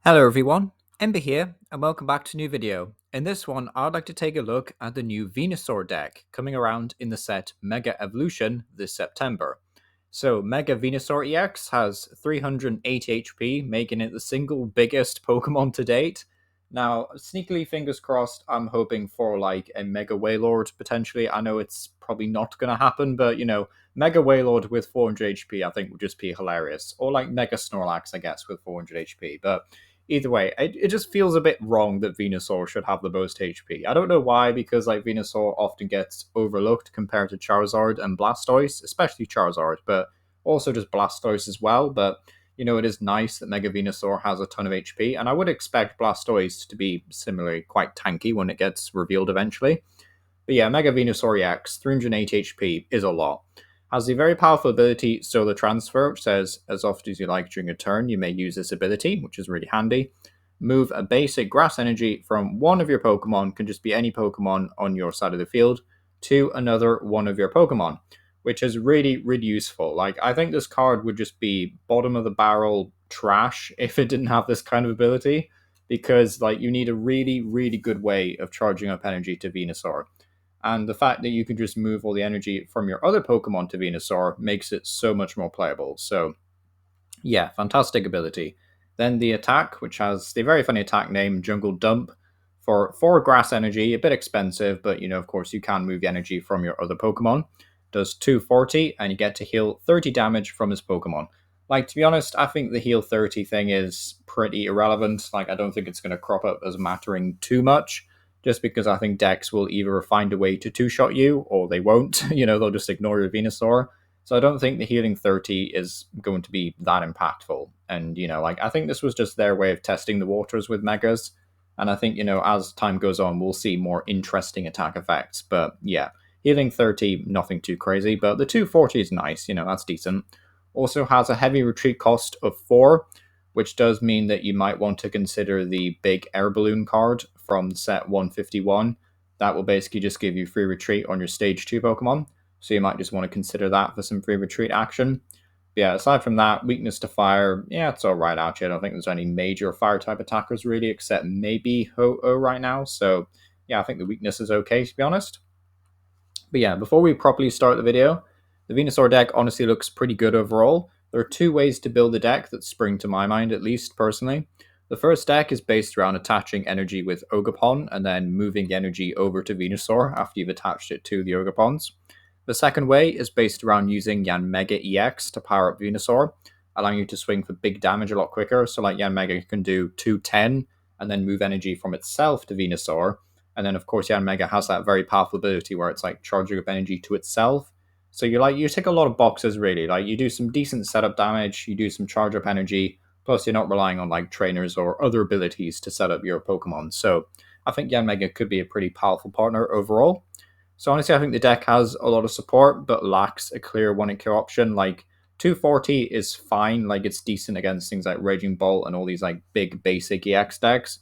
Hello everyone, Ember here, and welcome back to a new video. In this one, I'd like to take a look at the new Venusaur deck coming around in the set Mega Evolution this September. So Mega Venusaur EX has 380 HP, making it the single biggest Pokemon to date. Now, sneakily fingers crossed, I'm hoping for like a Mega Wailord potentially. I know it's probably not going to happen, but Mega Wailord with 400 HP I think would just be hilarious. Or like Mega Snorlax, I guess, with 400 HP. But either way, it just feels a bit wrong that Venusaur should have the most HP. I don't know why, because like Venusaur often gets overlooked compared to Charizard and Blastoise, especially Charizard, but also just Blastoise as well. But it is nice that Mega Venusaur has a ton of HP, and I would expect Blastoise to be similarly quite tanky when it gets revealed eventually. But yeah, Mega Venusaur EX, 380 HP is a lot. Has the very powerful ability Solar Transfer, which says as often as you like during a turn, you may use this ability, which is really handy. Move a basic grass energy from one of your Pokemon, can just be any Pokemon on your side of the field, to another one of your Pokemon, which is really, really useful. Like, I think this card would just be bottom of the barrel trash if it didn't have this kind of ability, because like you need a really, really good way of charging up energy to Venusaur. And the fact that you can just move all the energy from your other Pokemon to Venusaur makes it so much more playable. So, yeah, fantastic ability. Then the attack, which has the very funny attack name Jungle Dump, for 4 grass energy, a bit expensive, but of course, you can move energy from your other Pokemon. Does 240, and you get to heal 30 damage from his Pokemon. Like, to be honest, I think the heal 30 thing is pretty irrelevant. Like, I don't think it's going to crop up as mattering too much, just because I think decks will either find a way to two-shot you, or they won't. They'll just ignore your Venusaur. So I don't think the healing 30 is going to be that impactful. And, I think this was just their way of testing the waters with Megas. And I think, as time goes on, we'll see more interesting attack effects. But yeah, healing 30, nothing too crazy. But the 240 is nice, that's decent. Also has a heavy retreat cost of 4, which does mean that you might want to consider the big air balloon card from set 151. That will basically just give you free retreat on your stage 2 Pokemon. So you might just want to consider that for some free retreat action. But yeah, aside from that, weakness to fire, yeah, it's alright actually. I don't think there's any major fire type attackers really, except maybe Ho-Oh right now. So yeah, I think the weakness is okay, to be honest. But yeah, before we properly start the video, the Venusaur deck honestly looks pretty good overall. There are 2 ways to build the deck that spring to my mind, at least personally. The first deck is based around attaching energy with Ogerpon and then moving the energy over to Venusaur after you've attached it to the Ogerpons. The second way is based around using Yanmega EX to power up Venusaur, allowing you to swing for big damage a lot quicker. So like Yanmega can do 210 and then move energy from itself to Venusaur. And then of course Yanmega has that very powerful ability where it's like charging up energy to itself. So you tick a lot of boxes really. Like you do some decent setup damage, you do some charge up energy, plus you're not relying on like trainers or other abilities to set up your Pokemon. So I think Yanmega could be a pretty powerful partner overall. So honestly, I think the deck has a lot of support, but lacks a clear 1-hit option. Like 240 is fine, like it's decent against things like Raging Bolt and all these like big basic EX decks.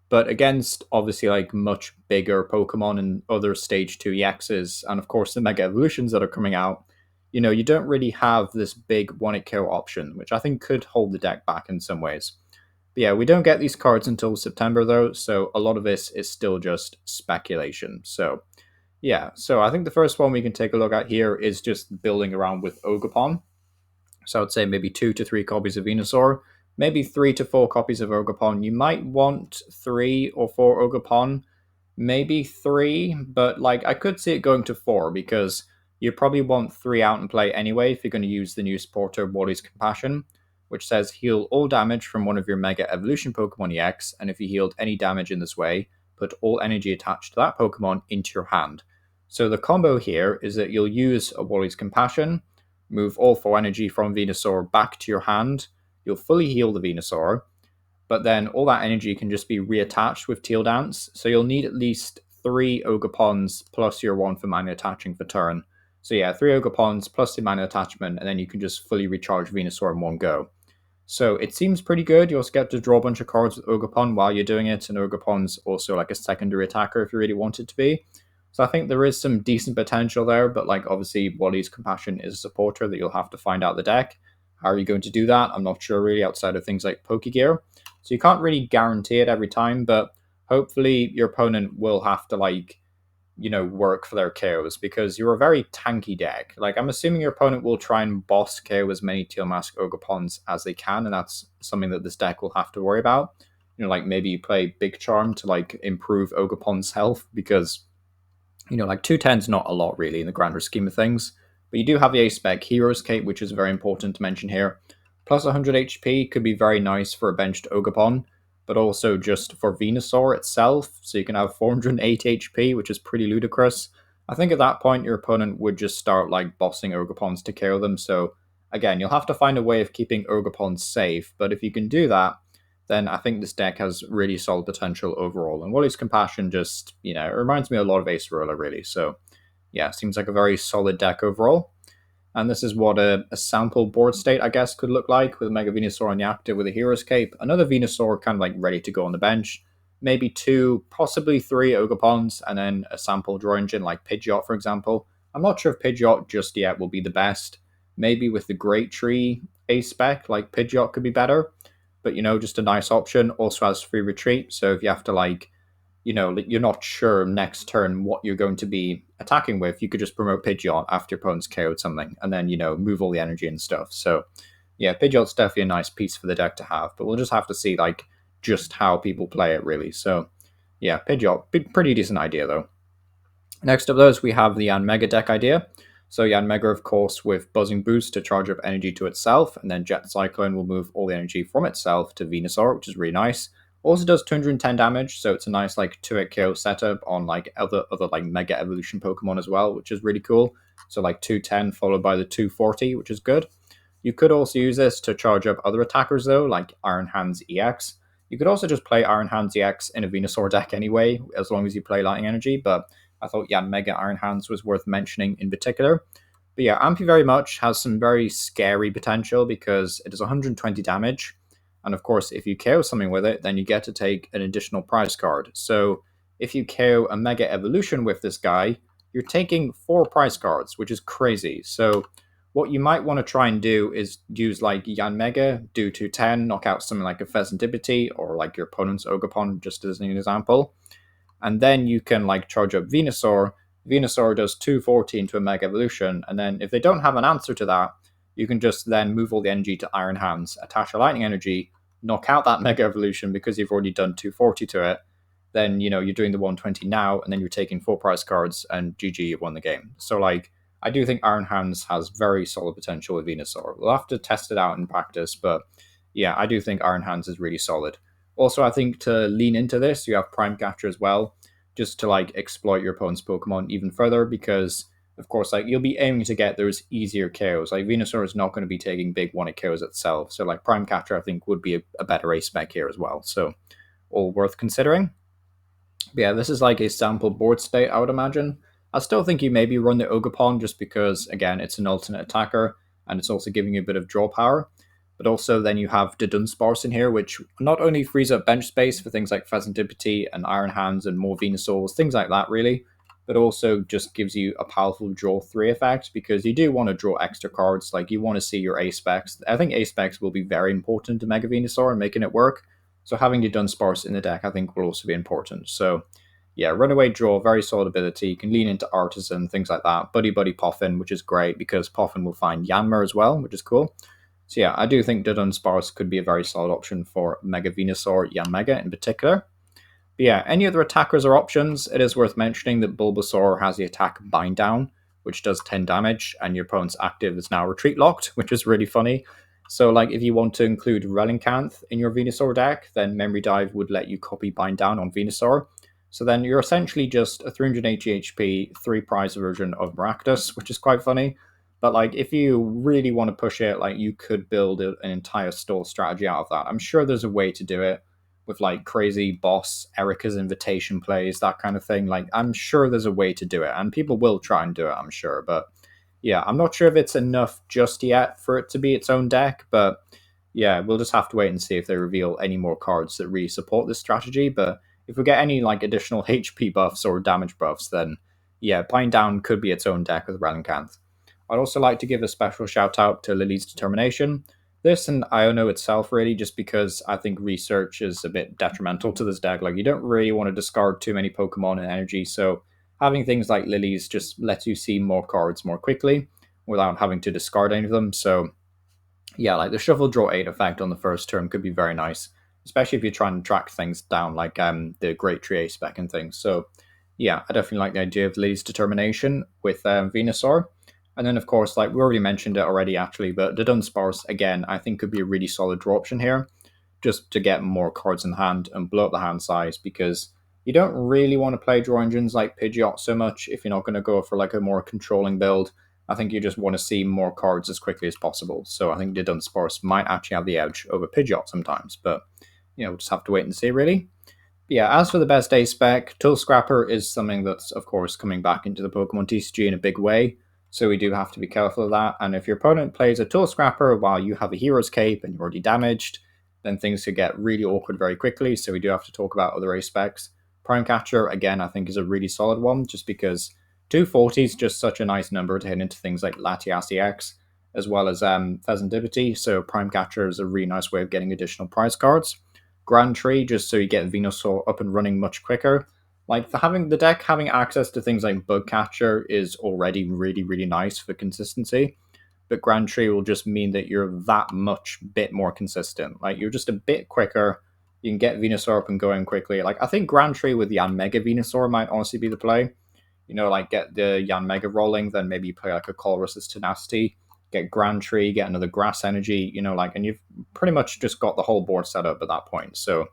But against obviously like much bigger Pokemon and other stage 2 EXs, and of course the Mega Evolutions that are coming out, you don't really have this big 1-hit option, which I think could hold the deck back in some ways. But yeah, we don't get these cards until September though, so a lot of this is still just speculation. So yeah, so I think the first one we can take a look at here is just building around with Ogerpon. So I'd say maybe 2 to 3 copies of Venusaur, maybe 3 to 4 copies of Ogerpon. You might want 3 or 4 Ogerpon, maybe 3, but like I could see it going to 4 because you probably want 3 out and play anyway if you're going to use the new supporter Wally's Compassion, which says heal all damage from one of your Mega Evolution Pokemon EX, and if you healed any damage in this way, put all energy attached to that Pokemon into your hand. So the combo here is that you'll use a Wally's Compassion, move all 4 energy from Venusaur back to your hand, you'll fully heal the Venusaur, but then all that energy can just be reattached with Teal Dance, so you'll need at least 3 Ogerpons plus your 1 for mana attaching for turn. So yeah, 3 Ogerpons plus the mana attachment, and then you can just fully recharge Venusaur in one go. So it seems pretty good. You also get to draw a bunch of cards with Ogerpon while you're doing it, and Ogerpon's also like a secondary attacker if you really want it to be. So I think there is some decent potential there, but like obviously Wally's Compassion is a supporter that you'll have to find out the deck. How are you going to do that? I'm not sure really outside of things like Pokegear. So you can't really guarantee it every time, but hopefully your opponent will have to like, work for their KOs because you're a very tanky deck. Like I'm assuming your opponent will try and boss KO as many Teal Mask Ogerpons as they can, and that's something that this deck will have to worry about. Like maybe you play Big Charm to like improve Ogerpon's health because like 210 is not a lot really in the grander scheme of things. But you do have the A-spec Hero's Cape, which is very important to mention here. Plus 100 HP could be very nice for a benched Ogerpon, but also just for Venusaur itself, so you can have 480 HP, which is pretty ludicrous. I think at that point your opponent would just start like bossing Ogerpons to kill them, so again, you'll have to find a way of keeping Ogerpons safe, but if you can do that, then I think this deck has really solid potential overall. And Wally's Compassion just, it reminds me a lot of Ace Roller, really. So, yeah, seems like a very solid deck overall. And this is what a sample board state, I guess, could look like with Mega Venusaur on the active with a Hero's Cape. Another Venusaur kind of like ready to go on the bench. Maybe 2, possibly 3 Ogerpons, and then a sample draw engine like Pidgeot, for example. I'm not sure if Pidgeot just yet will be the best. Maybe with the Great Tree A-spec, like Pidgeot could be better. But, just a nice option. Also has free retreat. So if you have to like, you're not sure next turn what you're going to be attacking with, you could just promote Pidgeot after your opponent's KO'd something and then, move all the energy and stuff. So yeah, Pidgeot's definitely a nice piece for the deck to have, but we'll just have to see like just how people play it really. So yeah, Pidgeot, pretty decent idea though. Next of those, we have the Yanmega deck idea. So Yanmega, of course, with Buzzing Boost to charge up energy to itself, and then Jet Cyclone will move all the energy from itself to Venusaur, which is really nice. Also does 210 damage, so it's a nice like 2-hit KO setup on like other like Mega Evolution Pokemon as well, which is really cool. So like 210 followed by the 240, which is good. You could also use this to charge up other attackers though, like Iron Hands EX. You could also just play Iron Hands EX in a Venusaur deck anyway, as long as you play Lightning Energy, but I thought Yanmega Iron Hands was worth mentioning in particular. But yeah, Ampy very much has some very scary potential because it does 120 damage. And of course, if you KO something with it, then you get to take an additional prize card. So if you KO a Mega Evolution with this guy, you're taking 4 prize cards, which is crazy. So what you might want to try and do is use like Yanmega, do 210, knock out something like a Pheasantipity or like your opponent's Ogerpon, just as an example. And then you can like charge up Venusaur. Venusaur does 240 into a Mega Evolution, and then if they don't have an answer to that, you can just then move all the energy to Iron Hands, attach a Lightning Energy, knock out that Mega Evolution because you've already done 240 to it. Then you're doing the 120 now, and then you're taking 4 prize cards, and GG, you've won the game. So like I do think Iron Hands has very solid potential with Venusaur. We'll have to test it out in practice, but yeah, I do think Iron Hands is really solid. Also, I think to lean into this, you have Prime Catcher as well, just to like exploit your opponent's Pokemon even further, because of course, like you'll be aiming to get those easier KOs. Like Venusaur is not going to be taking big 1-hit KOs itself, so like Prime Catcher I think would be a better A-spec here as well. So all worth considering. But yeah, this is like a sample board state, I would imagine. I still think you maybe run the Ogerpon just because, again, it's an alternate attacker, and it's also giving you a bit of draw power. But also then you have the Dunsparce in here, which not only frees up bench space for things like Pheasantipity and Iron Hands and more Venusaurs, things like that really, but also just gives you a powerful draw 3 effect because you do want to draw extra cards, like you want to see your A-specs. I think A-specs will be very important to Mega Venusaur and making it work, so having the Dunsparce in the deck I think will also be important. So yeah, Runaway Draw, very solid ability. You can lean into Artisan, things like that. Buddy Buddy Poffin, which is great because Poffin will find Yanma as well, which is cool. So yeah, I do think the Dunsparce could be a very solid option for Mega Venusaur, Yanmega in particular. But yeah, any other attackers or options, it is worth mentioning that Bulbasaur has the attack Bind Down, which does 10 damage, and your opponent's active is now retreat locked, which is really funny. So like if you want to include Relincanth in your Venusaur deck, then Memory Dive would let you copy Bind Down on Venusaur. So then you're essentially just a 380 HP, 3 prize version of Maractus, which is quite funny. But like if you really want to push it, like you could build an entire stall strategy out of that. I'm sure there's a way to do it with like crazy boss, Erica's invitation plays, that kind of thing. Like I'm sure there's a way to do it, and people will try and do it, I'm sure. But yeah, I'm not sure if it's enough just yet for it to be its own deck, but yeah, we'll just have to wait and see if they reveal any more cards that really support this strategy. But if we get any like additional HP buffs or damage buffs, then yeah, Bind Down could be its own deck with Relincanth. I'd also like to give a special shout out to Lily's Determination. This and Iono itself, really, just because I think research is a bit detrimental to this deck. Like, you don't really want to discard too many Pokemon and energy, so having things like Lilies just lets you see more cards more quickly without having to discard any of them. So yeah, like the shuffle draw 8 effect on the first turn could be very nice, especially if you're trying to track things down, like the Great Tree A-spec and things. So yeah, I definitely like the idea of Lily's Determination with Venusaur. And then, of course, like we already mentioned it already, actually, but the Dunsparce, again, I think could be a really solid draw option here, just to get more cards in hand and blow up the hand size, because you don't really want to play draw engines like Pidgeot so much if you're not going to go for like a more controlling build. I think you just want to see more cards as quickly as possible. So I think the Dunsparce might actually have the edge over Pidgeot sometimes, but we'll just have to wait and see, really. Yeah, as for the best A-spec, Tool Scrapper is something that's, of course, coming back into the Pokemon TCG in a big way, so we do have to be careful of that. And if your opponent plays a Tool Scrapper while you have a Hero's Cape and you're already damaged, then things could get really awkward very quickly, so we do have to talk about other A-specs. Prime Catcher, again, I think is a really solid one, just because 240 is just such a nice number to hit into things like Latiasi X, as well as Pheasantipity, so Prime Catcher is a really nice way of getting additional prize cards. Grand Tree, just so you get Venusaur up and running much quicker. Like having the deck having access to things like Bug Catcher is already really, really nice for consistency. But Grand Tree will just mean that you're that much bit more consistent. Like you're just a bit quicker. You can get Venusaur up and going quickly. Like I think Grand Tree with Yanmega Venusaur might honestly be the play. Like get the Yanmega rolling, then maybe you play like a Colress's Tenacity, get Grand Tree, get another Grass Energy, and you've pretty much just got the whole board set up at that point. So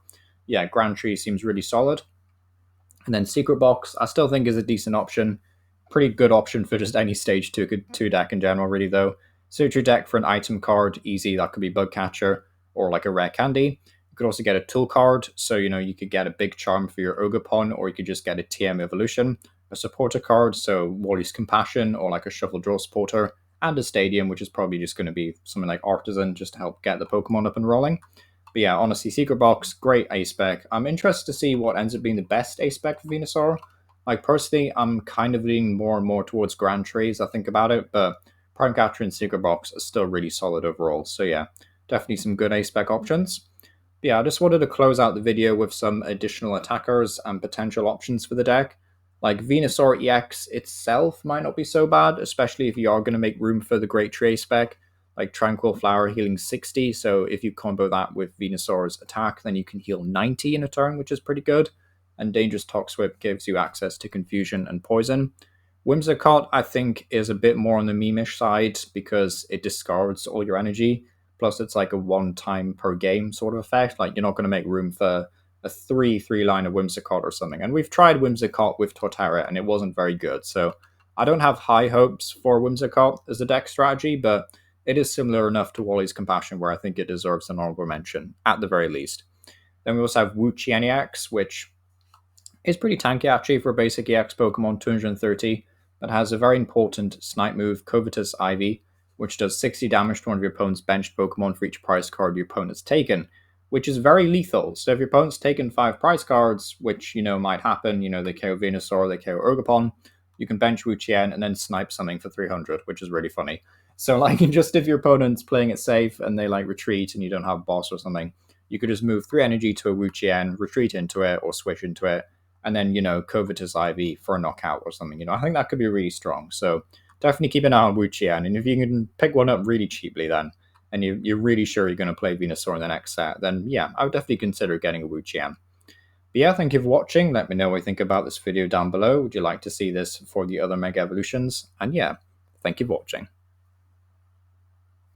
yeah, Grand Tree seems really solid. And then Secret Box, I still think is a decent option. Pretty good option for just any stage 2 deck in general, really, though. Suit your deck for an item card, easy, that could be Bug Catcher or like a Rare Candy. You could also get a tool card, so you could get a big charm for your Ogerpon, or you could just get a TM Evolution, a supporter card, so Wally's Compassion, or like a Shuffle Draw supporter, and a Stadium, which is probably just going to be something like Artisan, just to help get the Pokemon up and rolling. But yeah, honestly, Secret Box, great A-spec. I'm interested to see what ends up being the best A-spec for Venusaur. Like, personally, I'm kind of leaning more and more towards Grand Tree as I think about it, but Prime Catcher and Secret Box are still really solid overall. So yeah, definitely some good A-spec options. But yeah, I just wanted to close out the video with some additional attackers and potential options for the deck. Like, Venusaur EX itself might not be so bad, especially if you are going to make room for the Great Tree A-spec, like Tranquil Flower healing 60, so if you combo that with Venusaur's attack, then you can heal 90 in a turn, which is pretty good. And Dangerous Toxwhip gives you access to Confusion and Poison. Whimsicott, I think, is a bit more on the memeish side because it discards all your energy. Plus, it's like a one time per game sort of effect. Like, you're not going to make room for a 3 liner Whimsicott or something. And we've tried Whimsicott with Torterra, and it wasn't very good. So I don't have high hopes for Whimsicott as a deck strategy, but it is similar enough to Wally's Compassion where I think it deserves an honorable mention, at the very least. Then we also have Wu-Chien EX, which is pretty tanky actually for a basic EX Pokemon, 230, that has a very important Snipe move, Covetous Ivy, which does 60 damage to one of your opponent's benched Pokemon for each prize card your opponent's taken, which is very lethal. So if your opponent's taken 5 prize cards, which, might happen, they KO Venusaur, they KO Ogerpon, you can bench Wu-Chien and then snipe something for 300, which is really funny. So, like, just if your opponent's playing it safe and they, like, retreat and you don't have a boss or something, you could just move 3 energy to a Wu-Chien, retreat into it, or switch into it, and then, Covetous Ivy for a knockout or something. I think that could be really strong. So, definitely keep an eye on Wu-Chien, and if you can pick one up really cheaply then, and you're really sure you're going to play Venusaur in the next set, then, yeah, I would definitely consider getting a Wu-Chien. But yeah, thank you for watching. Let me know what you think about this video down below. Would you like to see this for the other Mega Evolutions? And yeah, thank you for watching.